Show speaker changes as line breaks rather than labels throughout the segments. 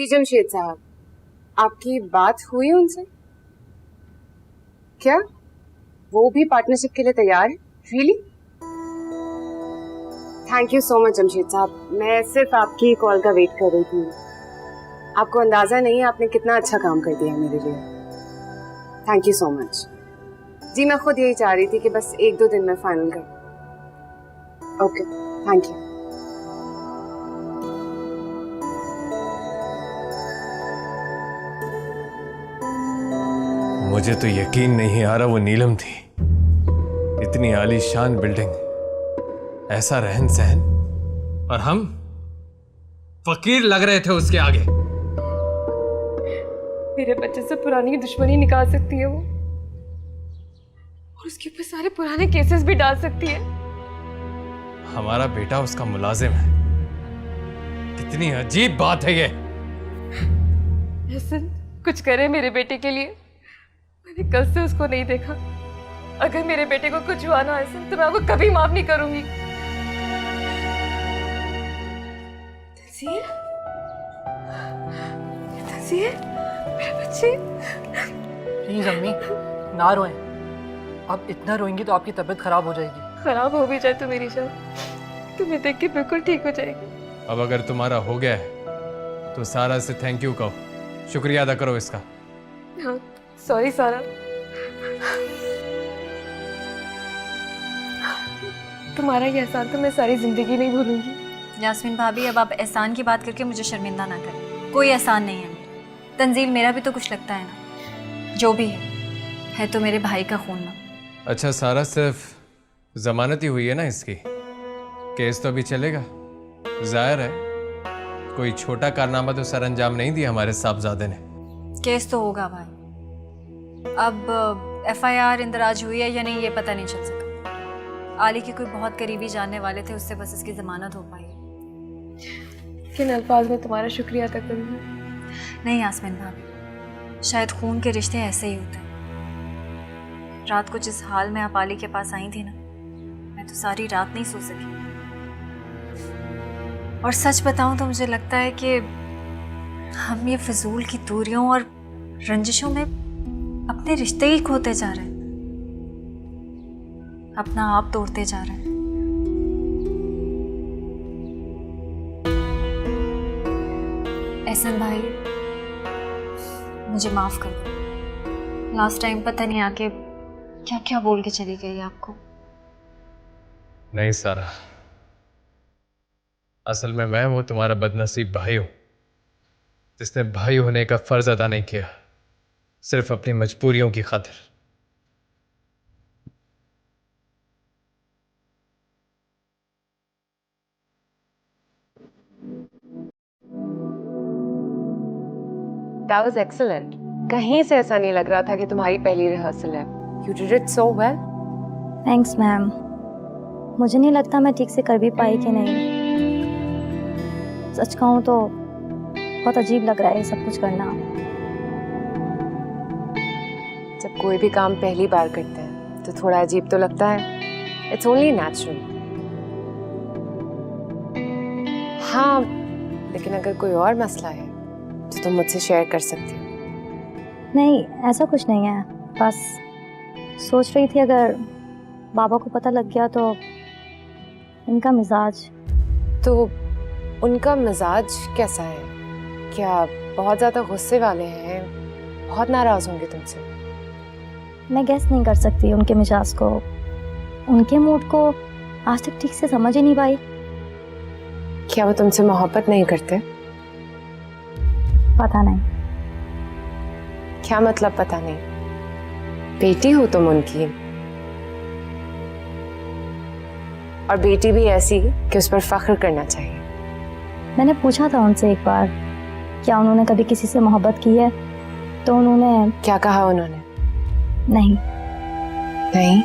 जी जमशेद साहब, आपकी बात हुई उनसे? क्या वो भी पार्टनरशिप के लिए तैयार है? Really? Thank you so much Jamshed साहब, मैं सिर्फ आपकी कॉल का वेट कर रही थी। आपको अंदाजा नहीं है आपने कितना अच्छा काम कर दिया मेरे लिए। Thank you so much. जी मैं खुद यही चाह रही थी कि बस 1-2 दिन में फाइनल कर। Okay, thank you.
मुझे तो यकीन नहीं आ रहा वो नीलम थी। इतनी आलीशान बिल्डिंग, ऐसा रहन सहन, और हम फकीर लग रहे थे उसके आगे।
मेरे बच्चे से पुरानी दुश्मनी निकाल सकती है वो, और उसके ऊपर सारे पुराने केसेस भी डाल सकती है।
हमारा बेटा उसका मुलाजिम है। कितनी अजीब बात है ये।
एहसन, कुछ करे मेरे बेटे के लिए। मैंने कल से उसको नहीं देखा। अगर मेरे बेटे को कुछ हुआ ना एहसन, तो मैं आपको कभी माफ नहीं करूंगी। तंजीर, तंजीर, मेरे बच्चे।
प्लीज अम्मी ना रोएं, आप इतना रोएंगी तो आपकी तबीयत खराब हो जाएगी।
खराब हो भी जाए तो मेरी जान तुम्हें देख के बिल्कुल ठीक हो जाएगी।
अब अगर तुम्हारा हो गया है तो सारा से थैंक यू कहो, शुक्रिया अदा करो इसका।
हाँ, सॉरी सारा। तुम्हारा ये एहसान तो मैं सारी जिंदगी नहीं भूलूंगी।
यास्मीन भाभी, अब आप एहसान की बात करके मुझे शर्मिंदा ना करें। कोई एहसान नहीं है मेरा। तंजील, मेरा भी तो कुछ लगता है ना। जो भी है तो मेरे भाई का खून ना।
अच्छा सारा, सिर्फ जमानत ही हुई है ना इसकी? केस तो अभी चलेगा। जाहिर है कोई छोटा कारनामा तो सर अंजाम नहीं दिया हमारे साहबजादे ने।
केस तो होगा भाई। अब FIR इंदराज हुई है या नहीं ये पता नहीं चल सका। आली के कोई बहुत करीबी जानने वाले थे, उससे बस इसकी जमानत हो पाई।
किन अल्फाज में तुम्हारा शुक्रिया अदा करूंगी?
नहीं यास्मीन भाभी, शायद खून के रिश्ते ऐसे ही होते हैं। रात को जिस हाल में आप आली के पास आई थी ना, मैं तो सारी रात नहीं सो सकी। और सच बताऊं तो मुझे लगता है कि हम ये फिजूल की दूरियों और रंजिशों में अपने रिश्ते ही खोते जा रहे हैं, अपना आप तोड़ते जा रहे हैं। एहसन भाई, मुझे माफ कर दो। लास्ट टाइम पता नहीं आके क्या क्या बोल के चली गई आपको।
नहीं सारा, असल में मैं वो तुम्हारा बदनसीब भाई हूं जिसने भाई होने का फर्ज अदा नहीं किया, सिर्फ अपनी मजबूरियों की खातिर।
That was excellent. कहीं से ऐसा नहीं लग रहा था कि तुम्हारी पहली रिहर्सल है। You did it so well.
Thanks ma'am. मुझे नहीं लगता मैं ठीक से कर भी पाई कि नहीं। सच कहूँ तो बहुत अजीब लग रहा है ये सब कुछ करना।
जब कोई भी काम पहली बार करते हैं तो थोड़ा अजीब तो लगता है। It's only natural. हाँ, लेकिन अगर कोई और मसला है तो तुम मुझसे शेयर कर सकती हो।
नहीं, ऐसा कुछ नहीं है। बस सोच रही थी अगर बाबा को पता लग गया तो इनका मिजाज।
तो उनका मिजाज कैसा है? क्या बहुत ज़्यादा गुस्से वाले हैं? बहुत नाराज़ होंगे तुमसे?
मैं गेस नहीं कर सकती उनके मिजाज को। उनके मूड को आज तक ठीक से समझ ही नहीं पाई।
क्या वो तुमसे मोहब्बत नहीं करते?
पता नहीं।
क्या मतलब पता नहीं? बेटी हो तुम उनकी, और बेटी भी ऐसी कि उस पर फख्र करना चाहिए।
मैंने पूछा था उनसे एक बार, क्या उन्होंने कभी किसी से मोहब्बत की है? तो उन्होंने
क्या कहा? उन्होंने
नहीं।
नहीं?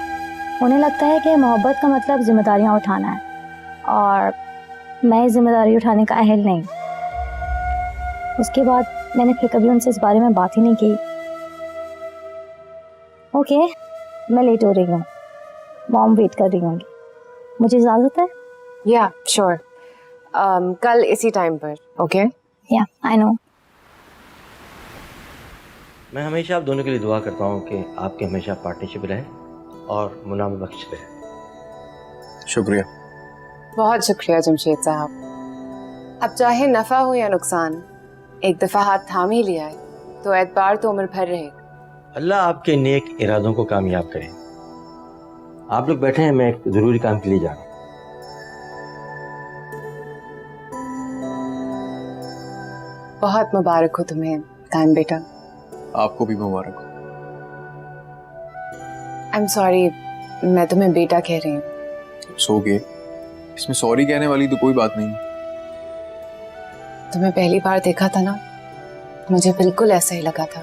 उन्हें लगता है कि मोहब्बत का मतलब जिम्मेदारियां उठाना है, और मैं जिम्मेदारी उठाने का अहल नहीं। उसके बाद मैंने फिर कभी उनसे इस बारे में बात ही नहीं की। ओके, मैं लेट हो रही हूँ, मॉम वेट कर रही होंगी। मुझे इजाज़त है?
या श्योर, कल इसी टाइम पर। ओके?
या आई नो।
मैं हमेशा आप दोनों के लिए दुआ करता हूँ कि आपके हमेशा पार्टनरशिप रहे और मुनाफा बख्श रहे।
शुक्रिया।
बहुत शुक्रिया जमशेद साहब। अब चाहे नफा हो या नुकसान, एक दफा हाथ थाम ही लिया है तो एतबार तो उम्र भर रहेगा।
अल्लाह आपके नेक इरादों को कामयाब करे। आप लोग बैठे हैं, मैं एक जरूरी काम के लिए जा रहा हूँ।
बहुत मुबारक हो तुम्हें तान बेटा।
आपको भी मुबारक हो।
आई एम सॉरी, मैं तुम्हें बेटा कह रही हूँ।
सो गए, इसमें सॉरी कहने वाली तो कोई बात नहीं।
तुम्हें पहली बार देखा था ना, मुझे बिल्कुल ऐसा ही लगा था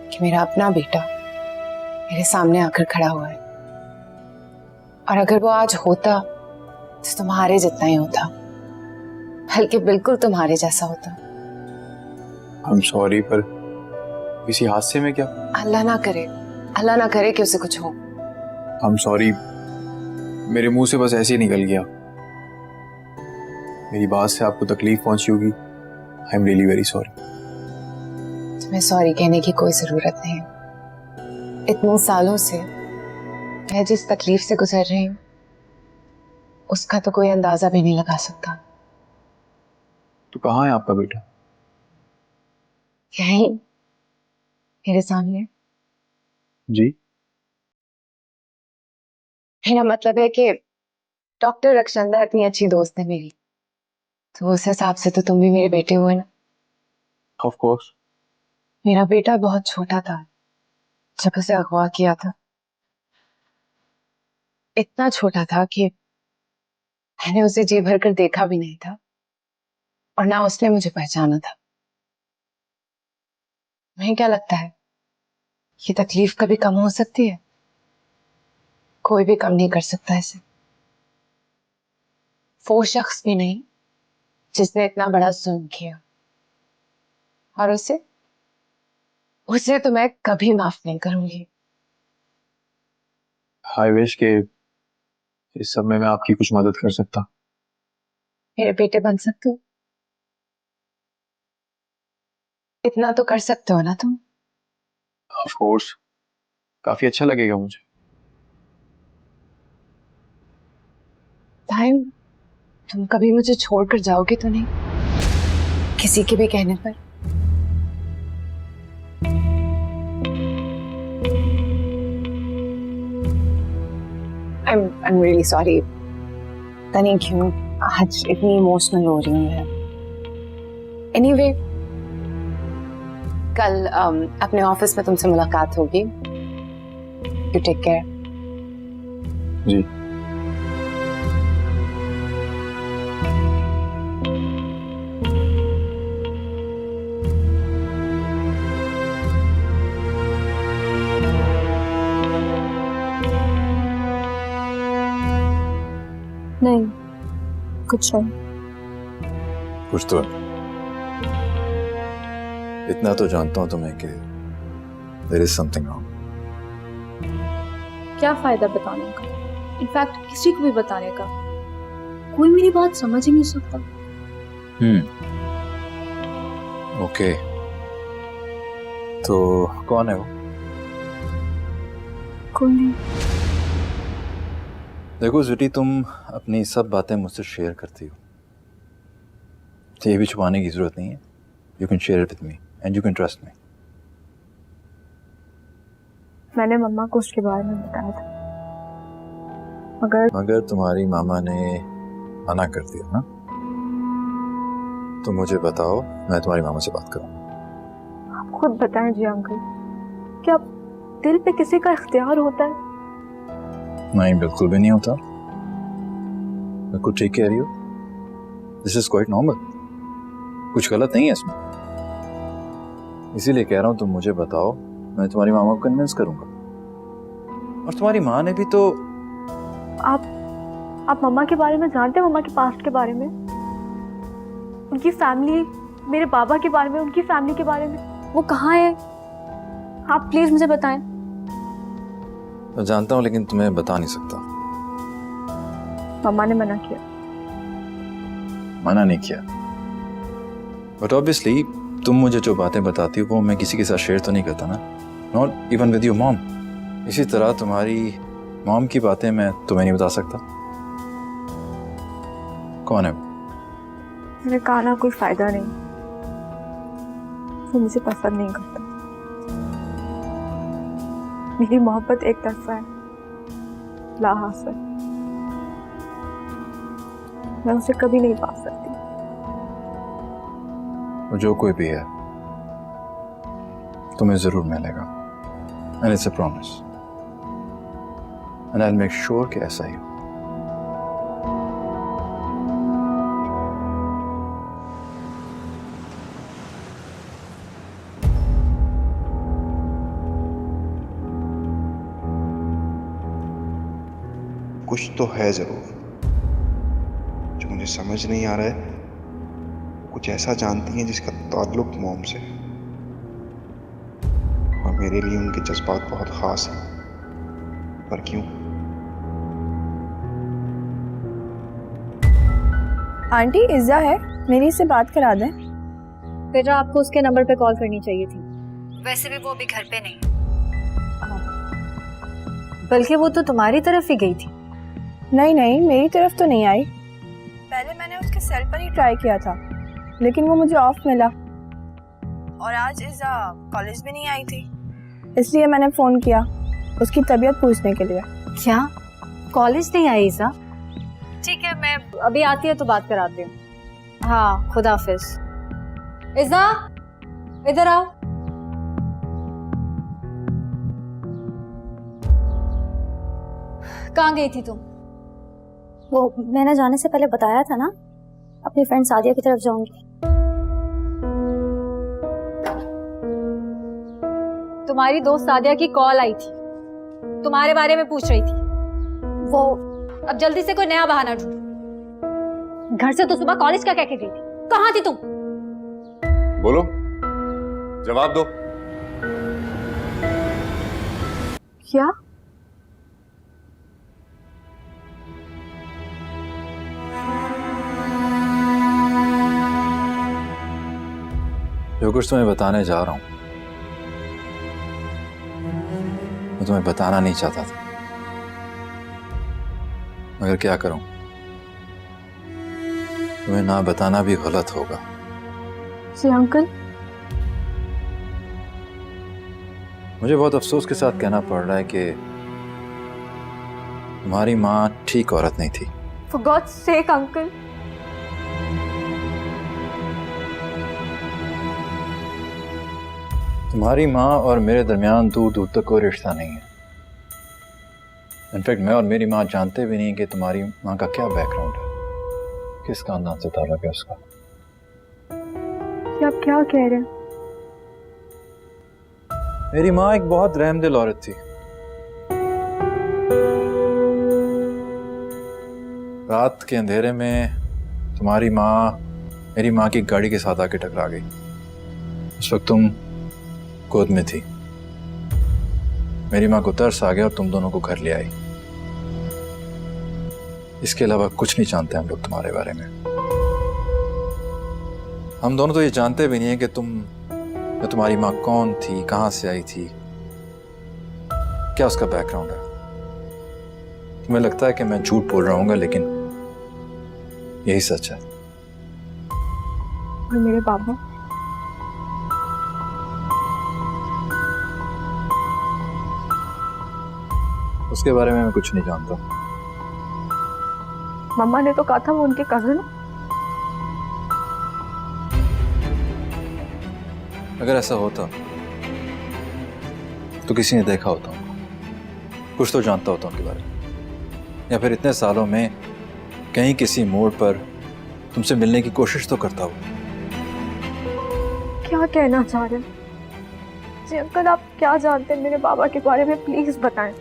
कि मेरा अपना बेटा मेरे सामने आकर खड़ा हुआ है, और अगर वो आज होता तो तुम्हारे जितना ही होता, बल्कि बिल्कुल तुम्हारे जैसा होता।
हम सॉरी, पर किसी हादसे में क्या?
अल्लाह ना करे, अल्लाह ना करे कि उसे कुछ हो।
हम सॉरी मेरे मुंह से बस ऐसे ही निकल गया। मेरी बात से आपको तकलीफ पहुंची होगी। I am really very sorry.
तुम्हें सॉरी कहने की कोई जरूरत नहीं है। इतने सालों से मैं जिस तकलीफ से गुजर रही हूँ उसका तो कोई अंदाजा भी नहीं लगा सकता।
तो कहाँ है आपका बेटा?
यहीं मेरे सामने।
जी?
मेरा मतलब है कि डॉक्टर रक्षंदा इतनी अच्छी दोस्त है मेरी, तो उस हिसाब से तो तुम भी मेरे बेटे हुए ना।
Of course.
मेरा बेटा बहुत छोटा था जब उसे अगवा किया था। इतना छोटा था कि मैंने उसे जी भर कर देखा भी नहीं था, और ना उसने मुझे पहचाना था। तुम्हें क्या लगता है ये तकलीफ कभी कम हो सकती है? कोई भी कम नहीं कर सकता इसे। वो शख्स भी नहीं जिसने इतना बड़ा जुल्म किया, और उसे तो मैं कभी माफ नहीं करूंगी।
आई विश के इस सब में मैं आपकी कुछ मदद कर सकता।
मेरे बेटे बन सकते हो, इतना तो कर सकते हो ना तुम।
ऑफ कोर्स, काफी अच्छा लगेगा मुझे।
टाइम, तुम कभी मुझे छोड़कर जाओगे तो नहीं, किसी के भी कहने पर? I'm really sorry। पता नहीं क्यों आज इतनी इमोशनल हो रही हूँ मैं। Anyway, कल अपने ऑफिस में तुमसे मुलाकात होगी। You take care।
जी।
नहीं, कुछ नहीं।
कुछ तो है। इतना तो जानता हूं तुम्हें कि there is something wrong।
क्या फायदा बताने का? इनफैक्ट किसी को भी बताने का, कोई मेरी बात समझ ही नहीं सकता।
ओके, तो कौन है वो?
कोई नहीं।
देखो स्वीटी, तुम अपनी सब बातें मुझसे शेयर करती हो, ये भी छुपाने की जरूरत नहीं है। You can share it with me and you can trust me.
मैंने मम्मा को उसके बारे में बताया था,
मगर तुम्हारी मामा ने मना कर दिया ना? तो मुझे बताओ, मैं तुम्हारी मामा से बात करूँ।
आप खुद बताएं जी अंकल, क्या दिल पे किसी का इख्तियार होता है?
नहीं, बिल्कुल भी नहीं होता। बिल्कुल ठीक कह रही हो। दिस इज क्वाइट नॉर्मल, कुछ गलत नहीं है इसमें। इसीलिए कह रहा हूं, तुम मुझे बताओ, मैं तुम्हारी मामा को कन्विंस करूंगा। और तुम्हारी माँ ने भी तो।
आप मम्मा के बारे में जानते हैं? मम्मा के पास्ट के बारे में, उनकी फैमिली, मेरे बाबा के बारे में, उनकी फैमिली के बारे में, वो कहाँ है? आप प्लीज मुझे बताएं।
मैं जानता हूं, लेकिन तुम्हें बता नहीं सकता।
मम्मा ने मना किया।
मना नहीं किया, बट ऑब्वियसली तुम मुझे जो बातें बताती हो वो मैं किसी के साथ शेयर तो नहीं करता ना, not even with your mom. इसी तरह तुम्हारी मॉम की बातें मैं तुम्हें नहीं बता सकता। कौन है?
मैंने कहा ना, कोई फायदा नहीं, वो मुझे पसंद नहीं करता। मेरी मोहब्बत एक तरफा है, लाहासिल। मैं उसे कभी नहीं पा सकती।
वो जो कोई भी है तुम्हें जरूर मिलेगा, and it's a promise, and I will make sure कि ऐसा ही हो।
कुछ तो है जरूर जो मुझे समझ नहीं आ रहा है। कुछ ऐसा जानती हैं जिसका ताल्लुक मॉम से, और मेरे लिए उनके जज्बात बहुत खास हैं। पर क्यों?
आंटी इज़्ज़ा है, मेरी से बात करा दें।
बेटा आपको उसके नंबर पे कॉल करनी चाहिए थी। वैसे भी वो अभी घर पे नहीं, बल्कि वो तो तुम्हारी तरफ ही गई थी।
नहीं नहीं, मेरी तरफ तो नहीं आई। पहले मैंने उसके सेल पर ही ट्राई किया था, लेकिन वो मुझे ऑफ मिला। और आज इज़्ज़ा कॉलेज भी नहीं आई थी, इसलिए मैंने फ़ोन किया उसकी तबीयत पूछने के लिए।
क्या कॉलेज नहीं आई इज़्ज़ा? ठीक है, मैं अभी आती है तो बात कराती हूँ। हाँ, खुदा हाफिज। इज़्ज़ा इधर आओ। कहाँ गई थी तुम? वो मैंने जाने से पहले बताया था ना, अपनी फ्रेंड सादिया की तरफ जाऊंगी। तुम्हारी दोस्त सादिया की कॉल आई थी, तुम्हारे बारे में पूछ रही थी। वो अब जल्दी से कोई नया बहाना ढूंढ। घर से तो सुबह कॉलेज का कह के गई थी, कहाँ थी तुम?
बोलो, जवाब दो।
क्या?
जो कुछ तुम्हें बताने जा रहा हूं मैं तुम्हें बताना नहीं चाहता था, मगर क्या करूं, तुम्हें ना बताना भी गलत होगा।
जी अंकल।
मुझे बहुत अफसोस के साथ कहना पड़ रहा है कि तुम्हारी माँ ठीक औरत नहीं थी।
For God's sake uncle.
तुम्हारी माँ और मेरे दरमियान दूर दूर तक कोई रिश्ता नहीं है। इनफैक्ट मैं और मेरी माँ जानते भी नहीं कि तुम्हारी माँ का क्या बैकग्राउंड है, किस खानदान से ताल्लुक है उसका।
आप क्या कह रहे हैं?
मेरी माँ एक बहुत रहमदिल औरत थी। रात के अंधेरे में तुम्हारी माँ मेरी माँ की गाड़ी के साथ आके टकरा गई। उस वक्त तुम गोद में थी। मेरी माँ को तरस आ गया और तुम दोनों को घर ले आई। इसके अलावा कुछ नहीं जानते हम लोग तुम्हारे बारे में। हम दोनों तो ये जानते भी नहीं है कि तुम्हारी माँ कौन थी, कहाँ से आई थी, क्या उसका बैकग्राउंड है। तुम्हें लगता है कि मैं झूठ बोल रहा हूँ, लेकिन यही सच है।
और मेरे बाबा?
उसके बारे में मैं कुछ नहीं जानता।
मम्मा ने तो कहा था वो उनके कजन।
अगर ऐसा होता तो किसी ने देखा होता उनको, कुछ तो जानता होता उनके बारे में, या फिर इतने सालों में कहीं किसी मोड़ पर तुमसे मिलने की कोशिश तो करता हो।
क्या कहना चाह रहे हैं? जी अंकल, आप क्या जानते हैं मेरे बाबा के बारे में, प्लीज बताएं।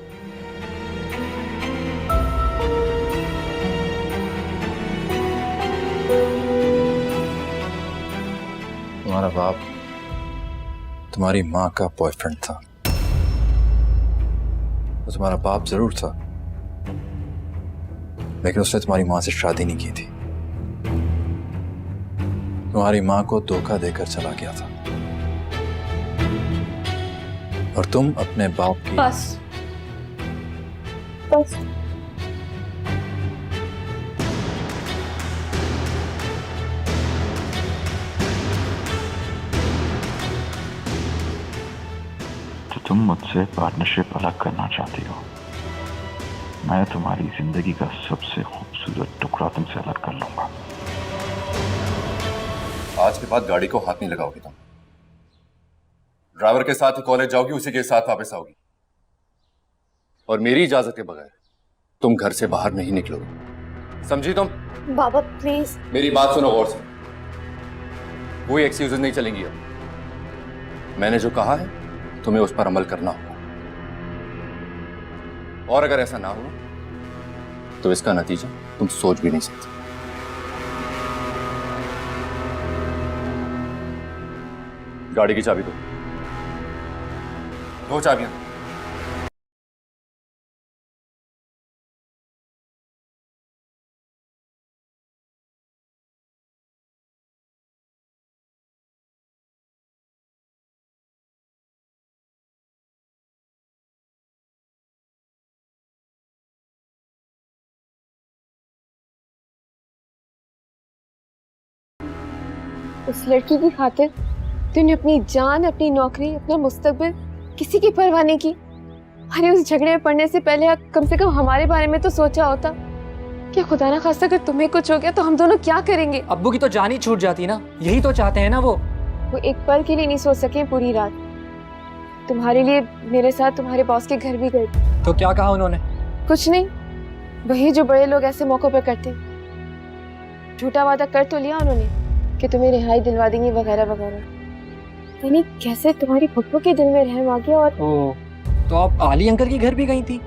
तुम्हारा बाप तुम्हारी माँ का बॉयफ्रेंड था। तो तुम्हारा बाप जरूर था, लेकिन उसने तुम्हारी माँ से शादी नहीं की थी। तुम्हारी माँ को धोखा देकर चला गया था। और तुम अपने बाप की
बस
बस
तो तुम मुझसे पार्टनरशिप अलग करना चाहती हो। मैं तुम्हारी जिंदगी का सबसे खूबसूरत टुकड़ा तुमसे अलग कर लूंगा।
आज के बाद गाड़ी को हाथ नहीं लगाओगी तुम। ड्राइवर के साथ ही कॉलेज जाओगी, उसी के साथ वापस आओगी, और मेरी इजाजत के बगैर तुम घर से बाहर नहीं निकलोगी, समझी तुम?
बाबा प्लीज।
मेरी बात सुनो गौर से। कोई एक्सक्यूजेस नहीं चलेंगी अब। मैंने जो कहा है तुम्हें उस पर अमल करना होगा, और अगर ऐसा ना हो तो इसका नतीजा तुम सोच भी नहीं सकते। गाड़ी की चाबी दो चाबियां।
उस लड़की की खातिर तूने अपनी जान, अपनी नौकरी, अपना मुस्तकबिल किसी की परवाह नहीं की। अरे उस झगड़े में पड़ने से पहले कम से कम हमारे बारे में तो सोचा होता। क्या खुदा ना खास्ता अगर तुम्हें कुछ हो गया तो हम दोनों क्या करेंगे?
अब्बू की तो जान ही छूट जाती ना, यही तो चाहते हैं ना वो
एक पल के लिए नहीं सोच सके पूरी रात। तुम्हारे लिए मेरे साथ तुम्हारे बॉस के घर भी गए।
तो क्या कहा उन्होंने?
कुछ नहीं, वही जो बड़े लोग ऐसे मौकों पर करते। झूठा वादा कर तो लिया उन्होंने कि तुम्हें रिहाई दिलवा देंगे वगैरह वगैरह। यानी कैसे तुम्हारी फुप्पो के दिल में रहम आ गया। और
तो आप आली अंकल के घर भी गई थी?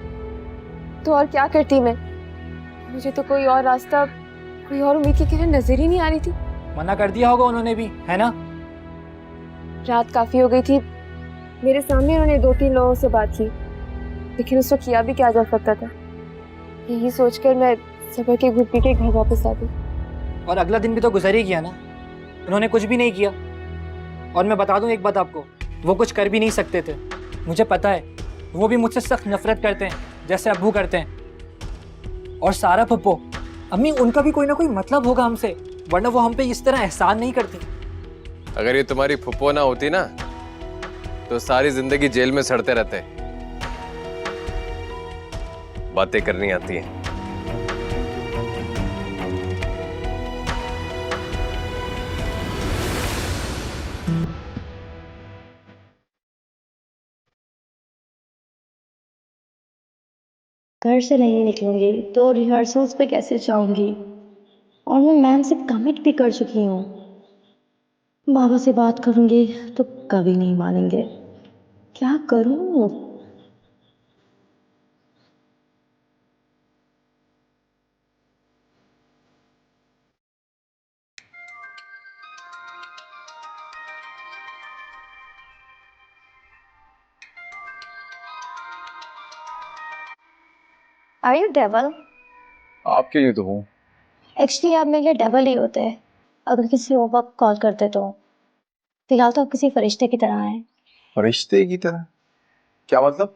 तो और क्या करती मैं? मुझे तो कोई और रास्ता, कोई और उम्मीद की किरण नजर ही नहीं आ रही थी।
मना कर दिया होगा उन्होंने भी, है ना?
रात काफी हो गई थी, मेरे सामने उन्होंने 2-3 लोगों से बात की, लेकिन उसको किया भी क्या जा सकता था। यही सोचकर मैं सबर के घुट पी के घर वापस आ गई।
और अगला दिन भी तो गुजर ही गया ना, उन्होंने कुछ भी नहीं किया। और मैं बता दूं एक बात आपको, वो कुछ कर भी नहीं सकते थे। मुझे पता है वो भी मुझसे सख्त नफरत करते हैं, जैसे अब्बू करते हैं। और सारा फुप्पो, अम्मी, उनका भी कोई ना कोई मतलब होगा हमसे, वरना वो हम पे इस तरह एहसान नहीं करती।
अगर ये तुम्हारी फुप्पो ना होती ना तो सारी जिंदगी जेल में सड़ते रहते। बातें करनी आती है।
घर से नहीं निकलूंगी तो रिहर्सल्स पे कैसे जाऊंगी? और मैं मैम से कमिट भी कर चुकी हूँ। बाबा से बात करूंगी तो कभी नहीं मानेंगे। क्या करूँ? Are you devil?
आपके लिए तो हूँ।
एक्चुअली आप मेरे लिए डबल ही होते हैं। अगर किसी और वक्त कॉल करते तो फिलहाल तो आप किसी फरिश्ते की तरह हैं।
फरिश्ते की तरह? क्या मतलब?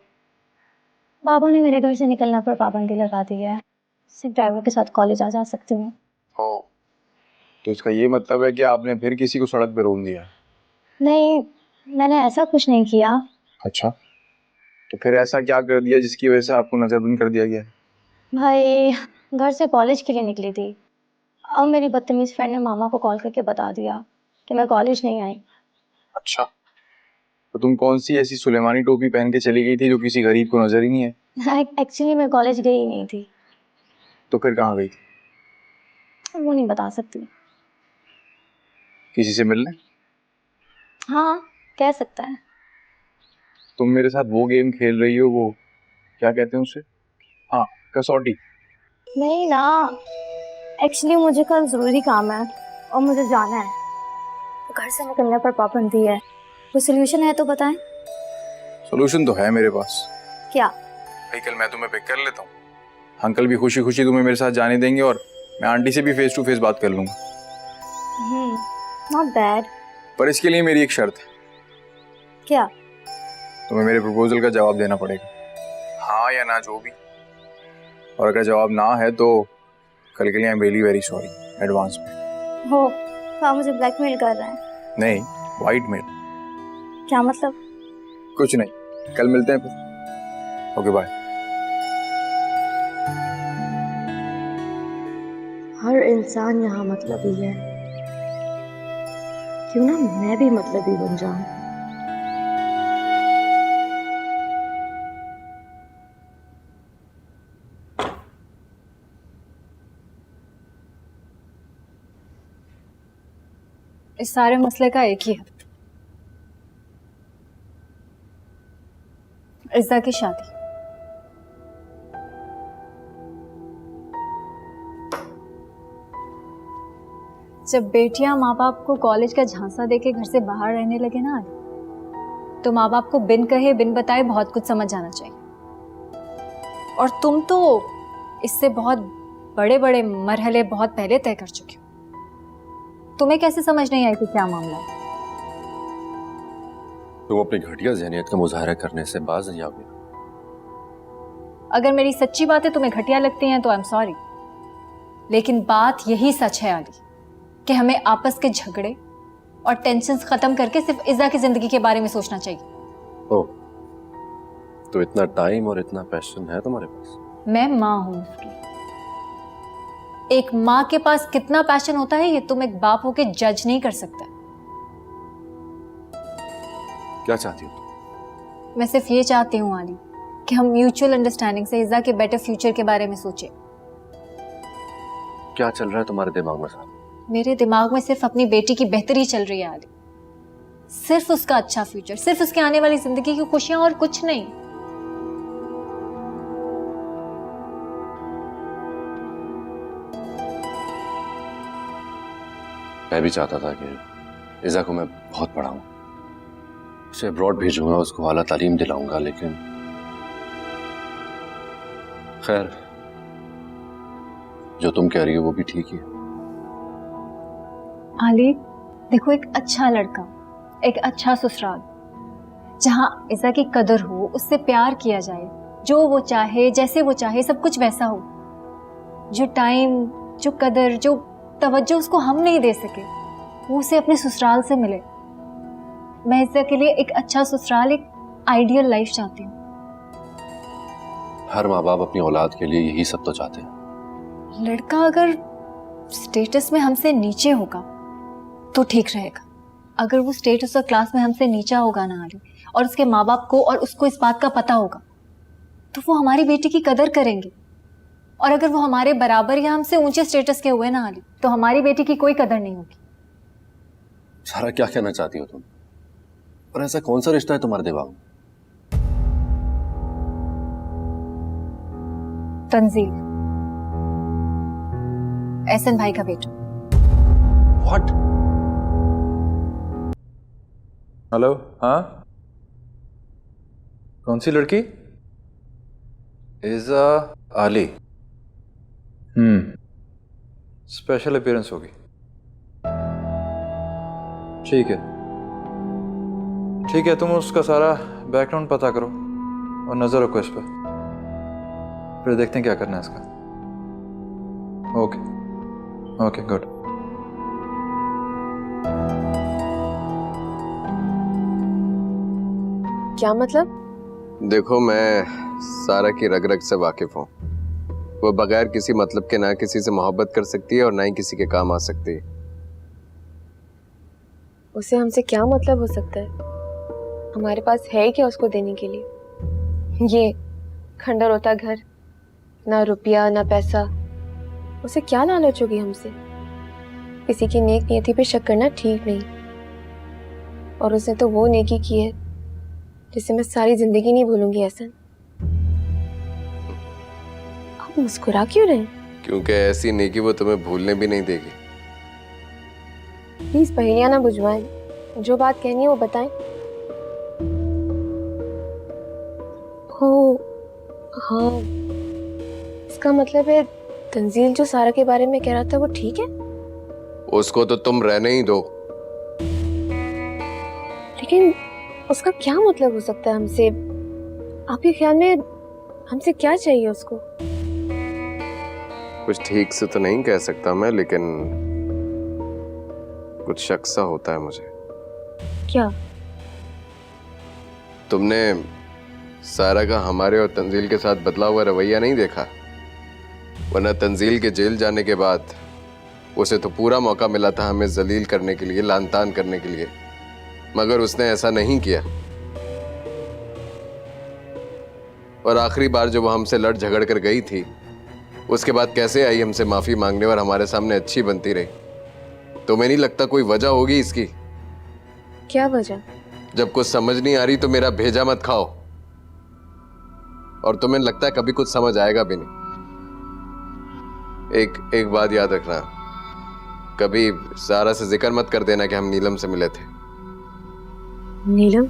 बाबा ने मेरे घर से निकलने पर पाबंदी लगा दी है। सिर्फ ड्राइवर के साथ कॉलेज आ जा सकती हूँ।
ओ, तो इसका ये मतलब है कि आपने फिर किसी को सड़क पे रोक दिया?
नहीं, मैंने ऐसा कुछ नहीं किया।
अच्छा, तो फिर ऐसा क्या कर दिया जिसकी वजह से आपको नजरबंद कर दिया गया?
भाई, घर से कॉलेज के लिए निकली थी। अब मेरी बदतमीज फ्रेंड ने मामा को कॉल करके बता दिया कि मैं कॉलेज नहीं आई।
अच्छा, तो तुम कौन सी ऐसी सुलेमानी टोपी पहन के चली गई थी जो किसी गरीब को नजर ही नहीं है?
एक्चुअली मैं कॉलेज गई नहीं थी।
तो फिर कहाँ गई थी?
वो नहीं बता सकती।
किसी से मिलने?
हाँ, कह सकता है।
तुम मेरे साथ वो गेम खेल रही हो, वो क्या कहते हैं उसे? हाँ, कसौटी।
नहीं ना, एक्चुअली मुझे कल जरूरी काम है और मुझे जाना है। घर से निकलने पर पाबंदी है। कोई सोल्यूशन है तो बताएं।
सोल्यूशन तो है मेरे पास।
क्या?
भाई, कल मैं तुम्हें पिक कर लेता हूँ। अंकल भी खुशी खुशी तुम्हें मेरे साथ जाने देंगे और मैं आंटी से भी फेस टू फेस बात कर लूंगा।
Not bad.
पर इसके लिए मेरी एक शर्त है।
क्या?
तुम्हें मेरे प्रपोजल का जवाब देना पड़ेगा, हाँ या ना, जो भी। और अगर जवाब ना है तो कल के लिए I am really very sorry advance में।
हो तो आप मुझे ब्लैकमेल कर रहे हैं?
नहीं, वाइट मेल।
क्या मतलब?
कुछ नहीं, कल मिलते हैं फिर। Okay bye.
हर इंसान यहाँ मतलबी है, क्यों ना मैं भी मतलबी बन जाऊं।
इस सारे मसले का एक ही है, इज़्ज़ा की शादी। जब बेटियां माँ बाप को कॉलेज का झांसा देके घर से बाहर रहने लगे ना, तो माँ बाप को बिन कहे बिन बताए बहुत कुछ समझ जाना चाहिए। और तुम तो इससे बहुत बड़े बड़े मरहले बहुत पहले तय कर चुके हो। तुम्हें कैसे समझ नहीं आई कि क्या मामला है?
तुम अपनी घटिया ज़हनियत का मुजाहरा करने से बाज नहीं आओगे।
अगर मेरी सच्ची बातें तुम्हें घटिया लगती हैं तो आई एम सॉरी, लेकिन बात यही सच है आली कि हमें आपस के झगड़े और टेंशन्स खत्म करके सिर्फ इज़्ज़ा की जिंदगी के बारे में सोचना चाहिए।
ओह, तो इतना टाइम और इतना पैशन है तुम्हारे पास? मैं
माँ हूं उसकी। एक माँ के पास कितना पैशन होता है ये तुम एक बाप होके जज नहीं कर सकते।
क्या चाहती हो तुम?
मैं सिर्फ ये चाहती हूँ आली कि हम म्यूचुअल अंडरस्टैंडिंग से इज़्ज़ा के बेटर फ्यूचर के बारे में सोचें।
क्या चल रहा है तुम्हारे दिमाग में साहब?
मेरे दिमाग में सिर्फ अपनी बेटी की बेहतरी चल रही है आली, सिर्फ उसका अच्छा फ्यूचर, सिर्फ उसके आने वाली जिंदगी की खुशियां और कुछ नहीं।
मैं भी चाहता था कि इज़्ज़ा को मैं बहुत पढ़ाऊं, उसे अब्रॉड भेजूंगा, उसको आला तालीम दिलाऊंगा, लेकिन खैर जो तुम कह रही हो वो भी ठीक ही है।
आली देखो, एक अच्छा लड़का, एक अच्छा ससुराल जहां इज़्ज़ा की कदर हो, उससे प्यार किया जाए, जो वो चाहे जैसे वो चाहे सब कुछ वैसा हो, जो टाइम, जो कदर, जो तवज्जो उसको हम नहीं दे सके वो उसे अपने ससुराल से मिले। मैं इज़्ज़ा के लिए एक अच्छा ससुराल, एक आइडियल लाइफ चाहती हूँ।
हर माँ बाप अपनी औलाद के लिए यही सब तो चाहते हैं।
लड़का अगर स्टेटस में हमसे नीचे होगा तो ठीक रहेगा, अगर वो स्टेटस और क्लास में हमसे नीचा होगा ना आली, और उसके माँ बाप को और उसको इस बात का पता होगा, तो वो हमारी बेटी की कदर करेंगे। और अगर वो हमारे बराबर या हमसे ऊंचे स्टेटस के हुए ना आली, तो हमारी बेटी की कोई कदर नहीं होगी।
सारा क्या कहना चाहती हो तुम? और ऐसा कौन सा रिश्ता है तुम्हारे दिमाग में?
तंजील, एहसन भाई का बेटा।
व्हाट?
हेलो, हाँ, कौन सी लड़की? इज़्ज़ा आली। स्पेशल अपीयरेंस होगी। ठीक है, ठीक है, तुम उसका सारा बैकग्राउंड पता करो और नजर रखो इस पर, फिर देखते हैं क्या करना है इसका। Okay okay, good.
क्या मतलब?
देखो, मैं सारा की रग रग से वाकिफ हूँ। वो बगैर किसी मतलब के ना किसी से मोहब्बत कर सकती है और ना ही किसी के काम आ सकती है।
उसे हमसे क्या मतलब हो सकता है? हमारे पास है क्या उसको देने के लिए? ये खंडर होता घर, ना रुपया ना पैसा। उसे क्या लालच होगी हमसे? किसी की नेक नियति पे शक करना ठीक नहीं, और उसने तो वो नेकी की है जिसे मैं सारी जिंदगी नहीं भूलूंगी। एहसन, आप मुस्कुरा क्यों रहे हैं?
क्योंकि ऐसी नेकी वो तुम्हें भूलने भी नहीं देगी।
प्लीज पहेलियां ना बुझवाएं, जो बात कहनी है वो बताएं। हो, हाँ, इसका मतलब है तंजील जो सारा के बारे में कह रहा था वो ठीक है?
उसको तो तुम रहने ही दो।
लेकिन उसका क्या मतलब हो सकता है हमसे? आपके ख्याल में हमसे क्या चाहिए उसको?
कुछ ठीक से तो नहीं कह सकता मैं, लेकिन कुछ शक सा होता है मुझे।
क्या?
तुमने सारा का हमारे और तंजील के साथ बदला हुआ रवैया नहीं देखा? वरना तंजील के जेल जाने के बाद उसे तो पूरा मौका मिला था हमें जलील करने के लिए, लानतान करने के लिए, मगर उसने ऐसा नहीं किया। और आखिरी बार जब वो हमसे लड़ झगड़ कर गई थी, उसके बाद कैसे आई हमसे माफी मांगने और हमारे सामने अच्छी बनती रही। तुम्हें नहीं लगता कोई वजह होगी इसकी?
क्या वजह?
जब कुछ समझ नहीं आ रही तो मेरा भेजा मत खाओ, और तुम्हें लगता है कभी कुछ समझ आएगा भी नहीं। एक बात याद रखना, कभी सारा से जिक्र मत कर देना कि हम नीलम से मिले थे।
नीलम?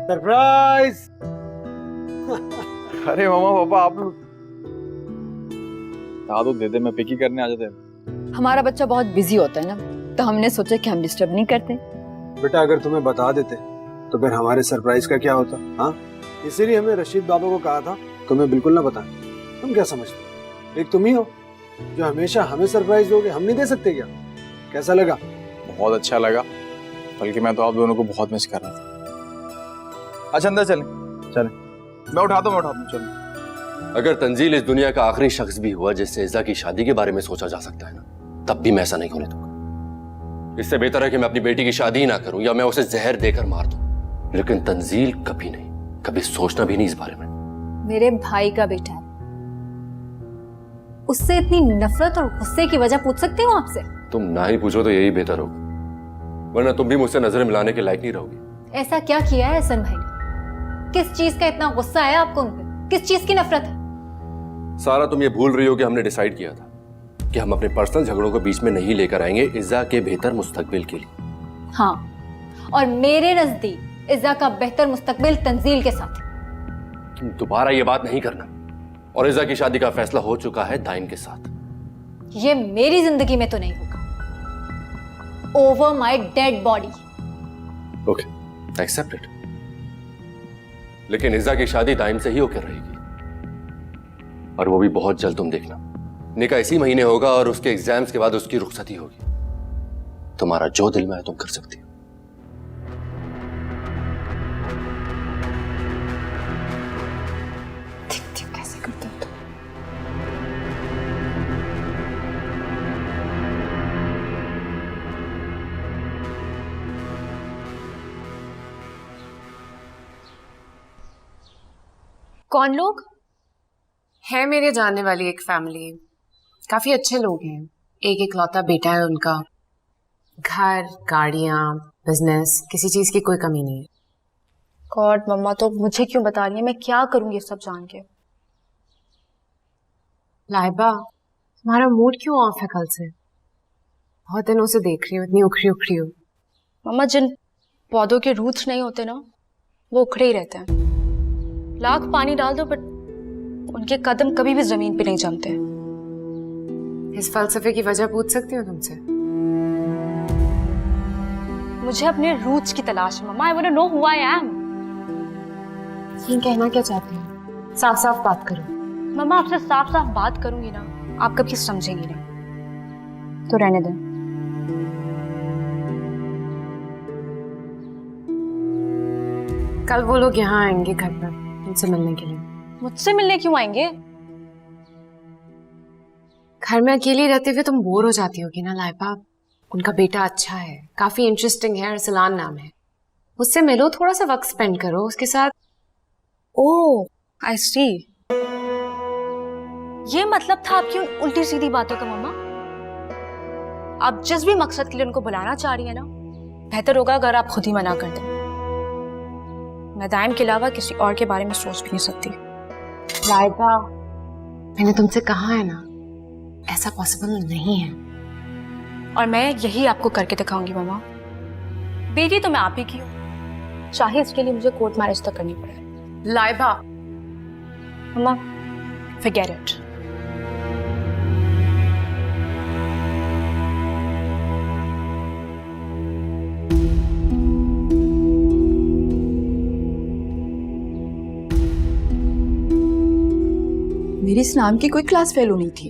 सरप्राइज! अरे मामा पापा, आप लोग तो दे दे, मैं पिक ही करने आ जाते।
हमारा बच्चा बहुत बिजी होता है ना, तो हमने सोचा कि हम डिस्टर्ब नहीं करते।
बेटा अगर तुम्हें बता देते तो फिर हमारे सरप्राइज का क्या होता? हाँ, इसीलिए हमने रशीद बाबा को कहा था तुम्हें बिल्कुल ना बताएं। तुम क्या समझते? एक तुम ही हो जो हमेशा हमें सरप्राइज दोगे, हम नहीं दे सकते क्या? कैसा लगा?
बहुत अच्छा लगा, बल्कि मैं तो आप दोनों को बहुत मिस कर रहा था। अच्छा अंदर चलें। मैं उठाता हूँ चलो।
अगर तंजील इस दुनिया का आखिरी शख्स भी हुआ जिससे इज़्ज़ा की शादी के बारे में सोचा जा सकता है ना, तब भी मैं ऐसा नहीं होने दूंगा। इससे बेहतर है कि मैं अपनी बेटी की शादी ही ना करूं या मैं उसे जहर देकर मार दूं, लेकिन तंजील कभी नहीं, कभी सोचना भी नहीं इस बारे में।
मेरे भाई का बेटा है, उससे इतनी नफरत और गुस्से की वजह पूछ सकती हूँ आपसे?
तुम ना ही पूछो तो यही बेहतर होगा, वरना तुम भी मुझसे नजरें मिलाने के लायक नहीं रहोगी।
ऐसा क्या किया है एहसन भाई ने? किस चीज का इतना गुस्सा है आपको उन पे? किस चीज की नफरत है?
सारा तुम ये भूल रही हो कि हमने डिसाइड किया था कि हम अपने पर्सनल झगड़ों को बीच में नहीं लेकर आएंगे इज़्ज़ा के बेहतर मुस्तकबिल के लिए।
हाँ, और मेरे नजदीक इज़्ज़ा का बेहतर मुस्तकबिल तंजील के साथ।
तुम दोबारा ये बात नहीं करना, और इज़्ज़ा की शादी का फैसला हो चुका है दाइम के साथ।
ये मेरी जिंदगी में तो नहीं होगा। Over my dead body.
Okay, accept it. लेकिन इज़्ज़ा की शादी दाइम से ही होकर रहेगी, और वो भी बहुत जल्द। तुम देखना, निकाह इसी महीने होगा और उसके एग्जाम्स के बाद उसकी रुखसती होगी। तुम्हारा जो दिल में है तुम कर सकती हो।
देखती हूँ कैसे करते हो तुम।
कौन लोग? है मेरे जानने वाली एक फैमिली, काफी अच्छे लोग हैं। एक इकलौता बेटा है उनका, घर, गाड़ियां, बिजनेस, किसी चीज की कोई कमी नहीं है।
गॉड, मम्मा तो मुझे क्यों बता रही है? मैं क्या करूं ये सब जान के?
लाइबा, तुम्हारा मूड क्यों ऑफ है कल से? बहुत दिनों से देख रही हूँ, इतनी उखड़ी उखड़ी हो।
मम्मा, जिन पौधों के रूट्स नहीं होते ना, वो उखड़े ही रहते हैं। लाख पानी डाल दो बट उनके कदम कभी भी जमीन पे नहीं जमते।
इस फलसफे की वजह पूछ सकती हूँ तुमसे?
मुझे अपने रूट्स की तलाश है मम्मा। I want to know who I am.
ये कहना क्या चाहती हो? साफ साफ बात करो।
मम्मा, आपसे साफ साफ बात करूंगी ना, आप कभी समझेंगी नहीं, तो रहने दें।
कल वो लोग यहाँ आएंगे घर पर तुमसे मिलने के लिए।
मुझसे मिलने क्यों आएंगे?
घर में अकेली रहते हुए तुम बोर हो जाती होगी ना लाइबा। उनका बेटा अच्छा है, काफी इंटरेस्टिंग है, अरसलान नाम है। उससे मिलो, थोड़ा सा वक्त स्पेंड करो उसके साथ।
ओह, आई सी। ये मतलब था आपकी उन उल्टी सीधी बातों का मम्मा। आप जिस भी मकसद के लिए उनको बुलाना चाह रही है ना, बेहतर होगा अगर आप खुद ही मना कर दें। मैं दाइम के अलावा किसी और के बारे में सोच भी नहीं सकती।
लाइबा, मैंने तुमसे कहा है ना, ऐसा पॉसिबल नहीं है।
और मैं यही आपको करके दिखाऊंगी मम्मा। बेटी तो मैं आप ही की हूँ, चाहे इसके लिए मुझे कोर्ट मैरिज तक करनी पड़े।
लाइबा,
मम्मा,
forget it.
मेरी इस नाम की कोई क्लास फेल होनी थी।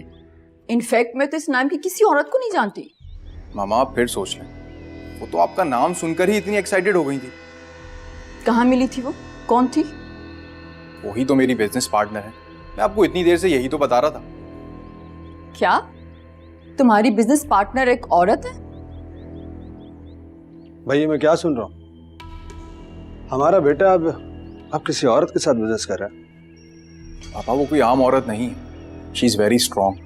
इनफैक्ट मैं तो इस नाम की किसी औरत को नहीं जानती।
मामा आप फिर सोच लें, वो तो आपका नाम सुनकर ही इतनी एक्साइटेड हो गई थी।
कहाँ मिली थी वो? कौन थी?
वही तो मेरी बिजनेस पार्टनर है। मैं आपको इतनी देर से यही तो बता रहा था।
क्या तुम्हारी बिजनेस पार्टनर एक औरत है?
भाई मैं क्या सुन रहा हूँ? हमारा बेटा अब किसी औरत के साथ बिजनेस कर रहा है।
पापा वो कोई आम औरत नहीं है। She is very strong.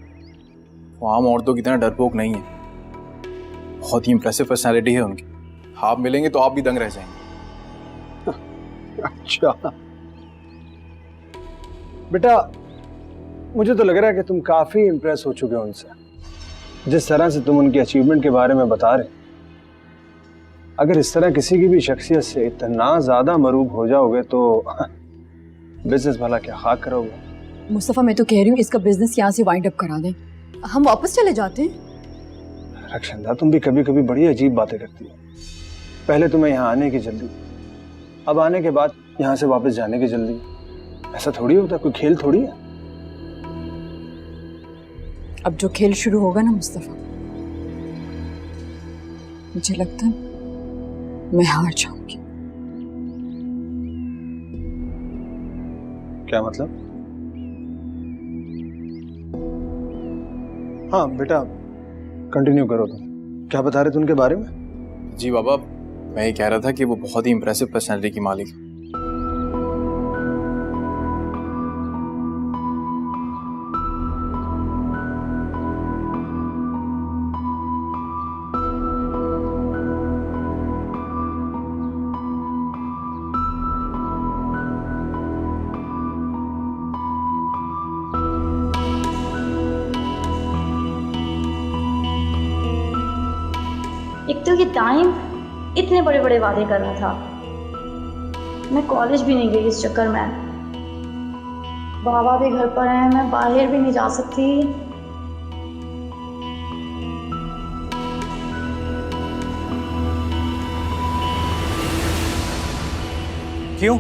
वो आम औरतों की तरह डरपोक नहीं है। बहुत ही इंप्रेसिव पर्सनैलिटी है उनकी। आप मिलेंगे तो आप भी दंग रह जाएंगे।
अच्छा बेटा, मुझे तो लग रहा है कि तुम काफी इंप्रेस हो चुके हो उनसे। जिस तरह से तुम उनकी अचीवमेंट के बारे में बता रहे, अगर इस तरह किसी की भी शख्सियत से इतना ज्यादा मरूब हो जाओगे तो बिजनेस भला क्या खाक करोगे।
मुस्तफा मैं तो कह रही हूँ इसका बिजनेस यहाँ से वाइंड अप करा दें, हम वापस चले जाते हैं।
रक्षंदा तुम भी कभी कभी बड़ी अजीब बातें करती हो। पहले तुम्हें यहाँ आने की जल्दी, अब आने के बाद यहाँ से वापस जाने की जल्दी। ऐसा थोड़ी होता, कोई खेल थोड़ी है।
अब जो खेल शुरू होगा ना मुस्तफा, मुझे लगता है मैं हार जाऊंगी।
क्या मतलब? हाँ बेटा कंटिन्यू करो तुम। क्या बता रहे थे उनके बारे में?
जी बाबा, मैं ये कह रहा था कि वो बहुत ही इंप्रेसिव पर्सनैलिटी की मालिक है।
एक तो ये टाइम इतने बड़े बड़े वादे कर रहा था, मैं कॉलेज भी नहीं गई इस चक्कर में। बाबा भी घर पर हैं, मैं बाहर भी नहीं जा सकती।
क्यों?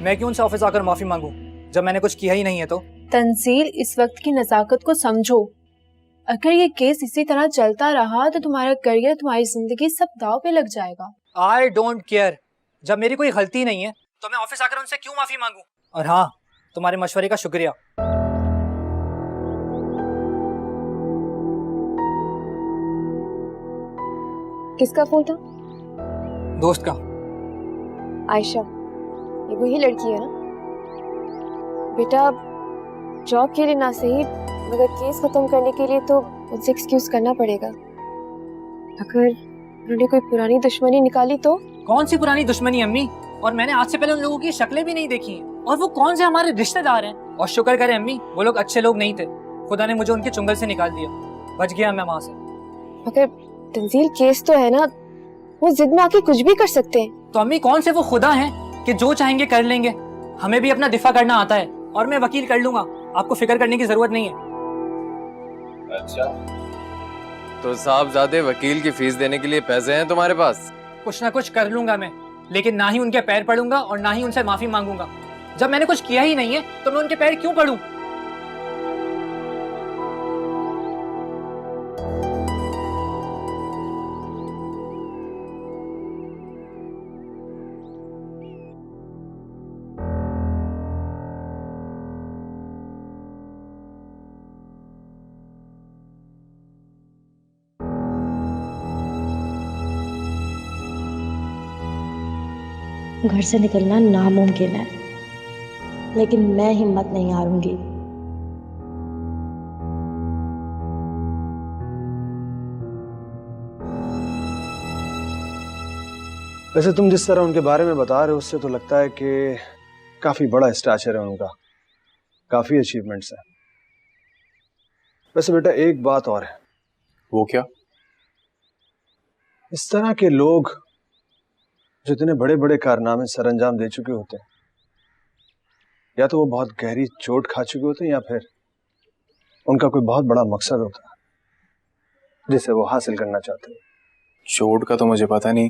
मैं क्यों उनसे ऑफिस आकर माफी मांगू जब मैंने कुछ किया ही नहीं है? तो
तंजील, इस वक्त की नजाकत को समझो। अगर ये केस इसी तरह चलता रहा तो तुम्हारा करियर, तुम्हारी जिंदगी सब दाव पे लग जाएगा।
I don't care. जब मेरी कोई गलती नहीं है तो मैं ऑफिस आकर उनसे क्यों माफी मांगू? और हाँ, तुम्हारे मशवरे का शुक्रिया।
किसका फोन था?
दोस्त का।
आयशा, ये वही लड़की है ना? बेटा जॉब के लिए ना सही, मगर केस खत्म करने के लिए तो मुझसे एक्सक्यूज करना पड़ेगा। अगर उन्होंने कोई पुरानी दुश्मनी निकाली तो?
कौन सी पुरानी दुश्मनी अम्मी? और मैंने आज से पहले उन लोगों की शक्लें भी नहीं देखी हैं। और वो कौन से हमारे रिश्तेदार हैं। और शुक्र करें अम्मी, वो लोग अच्छे लोग नहीं थे। खुदा ने मुझे उनके चुंगल से निकाल दिया, बच गया मैं वहां से।
मगर तंजील, केस तो है ना, वो जिद में आके कुछ भी कर सकते हैं।
तो अम्मी कौन से वो खुदा हैं कि जो चाहेंगे कर लेंगे? हमें भी अपना दिफा करना आता है और मैं वकील कर लूंगा, आपको फिक्र करने की जरूरत नहीं है।
अच्छा, तो साहबजादे वकील की फीस देने के लिए पैसे हैं तुम्हारे पास?
कुछ ना कुछ कर लूंगा मैं, लेकिन ना ही उनके पैर पड़ूंगा और ना ही उनसे माफी मांगूंगा। जब मैंने कुछ किया ही नहीं है तो मैं उनके पैर क्यों पड़ूं?
घर से निकलना नामुमकिन है, लेकिन मैं हिम्मत नहीं हारूंगी।
वैसे तुम जिस तरह उनके बारे में बता रहे हो उससे तो लगता है कि काफी बड़ा स्टैचर है उनका, काफी अचीवमेंट्स हैं। वैसे बेटा एक बात और है।
वो क्या?
इस तरह के लोग जो इतने बड़े बड़े कारनामे सरअंजाम दे चुके होते हैं, या तो वो बहुत गहरी चोट खा चुके होते हैं या फिर उनका कोई बहुत बड़ा मकसद होता है जिसे वो हासिल करना चाहते हैं।
चोट का तो मुझे पता नहीं,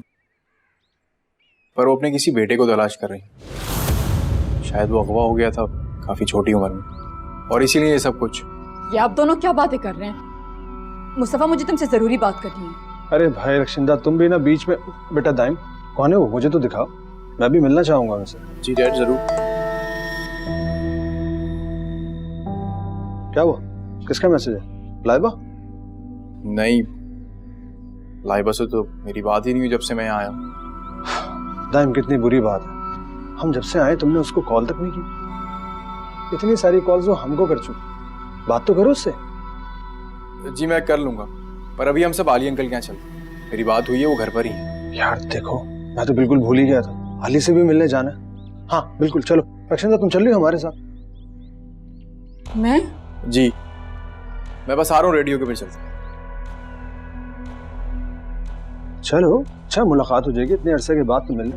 पर वो अपने किसी बेटे को तलाश कर रही। शायद वो अगवा हो गया था काफी छोटी उम्र में, और इसीलिए ये सब कुछ।
ये आप दोनों क्या बातें कर रहे हैं? मुस्तफा, मुझे तुमसे जरूरी बात करनी है।
अरे भाई रक्षिंदा, तुम भी ना बीच में। बेटा दाइम, कौन है वो? मुझे तो दिखाओ, मैं भी मिलना चाहूंगा उनसे।
जी डैड, जरूर।
क्या हुआ? किसका मैसेज है? लाइबा?
नहीं, लाइबा से तो मेरी बात ही नहीं हुई जब से मैं यहाँ आया हूँ।
दाइम, कितनी बुरी बात है, हम जब से आए तुमने उसको कॉल तक नहीं की। इतनी सारी कॉल्स वो हमको कर चुकी, बात तो करो उससे।
जी मैं कर लूंगा, पर अभी हम सब आली अंकल के यहाँ चलते। मेरी बात हुई है, वो घर पर ही है।
यार देखो, मैं तो बिल्कुल भूल ही गया था, आली से भी मिलने जाना है। हाँ बिल्कुल, चलो। रक्षिंदा, तुम चल रही हो हमारे साथ?
मैं?
जी, मैं बस आ रहा हूँ, रेडियो के पे चलते।
चलो, अच्छा मुलाकात हो जाएगी, इतने अरसे के बाद तो मिलने।